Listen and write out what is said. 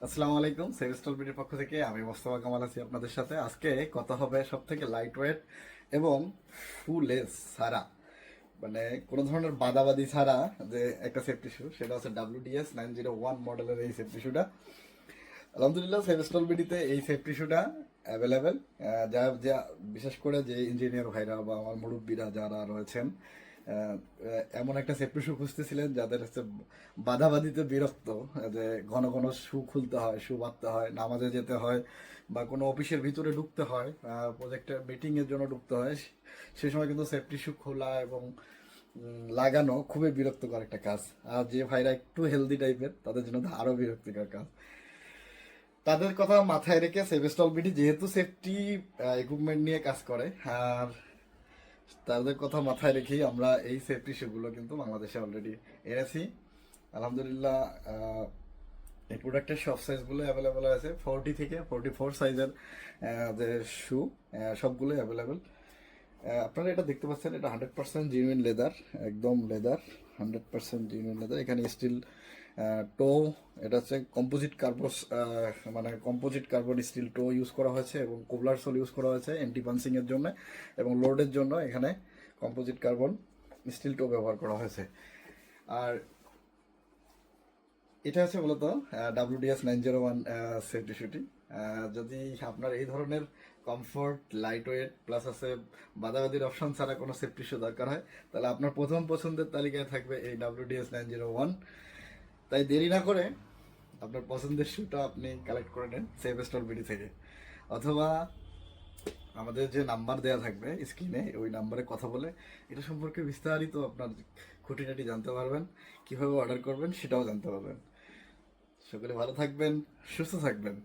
আসসালামু আলাইকুম, সেভিস্টল বিডির পক্ষ থেকে আমি মোস্তফা কামাল আছি আপনাদের সাথে। আজকে কথা হবে সব থেকে লাইট ওয়েট এবং শুলেস ছাড়া, মানে কোনো ধরনের বাদাবাদি ছাড়া যে একটা সেফটি শু, সেটা হচ্ছে WDS 901 মডেলের এই সেফটি শুটা। আলহামদুলিল্লাহ সেভিস্টল বিডিতে এই সেফটি শুটা অ্যাভেলেবেল। যা যা বিশেষ করে যে ইঞ্জিনিয়ার ভাইরা বা আমার মুরব্বীরা যারা রয়েছেন, আহ, এমন একটা সেফটি শু খুঁজতেছিলেন যাদের হচ্ছে বাধাবাধিতে বিরক্ত, যে ঘন ঘন শু খুলতে হয়, শু বাঁধতে হয়, নামাজে যেতে হয় বা কোনো অফিসের ভিতরে ঢুকতে হয়, প্রজেক্টের মিটিংয়ের জন্য ঢুকতে হয়, সে সময় কিন্তু সেফটি শু খোলা এবং লাগানো খুবই বিরক্তকর একটা কাজ। আর যে ভাইরা একটু হেলদি টাইপের তাদের জন্য তো আরো বিরক্তিকর কাজ। তাদের কথা মাথায় রেখে সেভেস্টল বিডি যেহেতু সেফটি ইকুইপমেন্ট নিয়ে কাজ করে, আর তাদের কথা মাথায় রেখেই আমরা এই সেফটি শুগুলো কিন্তু বাংলাদেশে অলরেডি এনেছি। আলহামদুলিল্লাহ, এই প্রোডাক্টের সব সাইজগুলো অ্যাভেলেবেল আছে, 40 থেকে 44 সাইজের যে শু সবগুলো অ্যাভেলেবেল। আপনারা এটা দেখতে পাচ্ছেন, এটা 100% জেনুইন লেদার, একদম লেদার, 100% জেনুইন লেদার। এখানে স্টিল টো, এটা হচ্ছে কম্পোজিট কার্বস, মানে কম্পোজিট কার্বন স্টিল টো ইউজ করা হয়েছে এবং কোবলার সোল ইউজ করা হয়েছে অ্যান্টি পাঞ্চিং এর জন্য, এবং লোডের জন্য এখানে কম্পোজিট কার্বন স্টিল টো ব্যবহার করা হয়েছে। আর এটা হচ্ছে মূলত WDS 901 সেফটি শুটি। যদি আপনার এই ধরনের কমফোর্ট, লাইট ওয়েট প্লাস আছে বাদাবাদির অপশন ছাড়া কোনো সেফটি শু দরকার হয়, তাহলে আপনার প্রথম পছন্দের তালিকায় থাকবে এই WDS 901। তাই দেরি না করে আপনার পছন্দের শুটা আপনি কালেক্ট করে নেন সেফ স্টোর বিডি থেকে, অথবা আমাদের যে নাম্বার দেওয়া থাকবে স্ক্রিনে, ওই নাম্বারে কথা বলে এটা সম্পর্কে বিস্তারিত আপনার খুঁটিনাটি জানতে পারবেন, কিভাবে অর্ডার করবেন সেটাও জানতে পারবেন। সকলে ভালো থাকবেন, সুস্থ থাকবেন।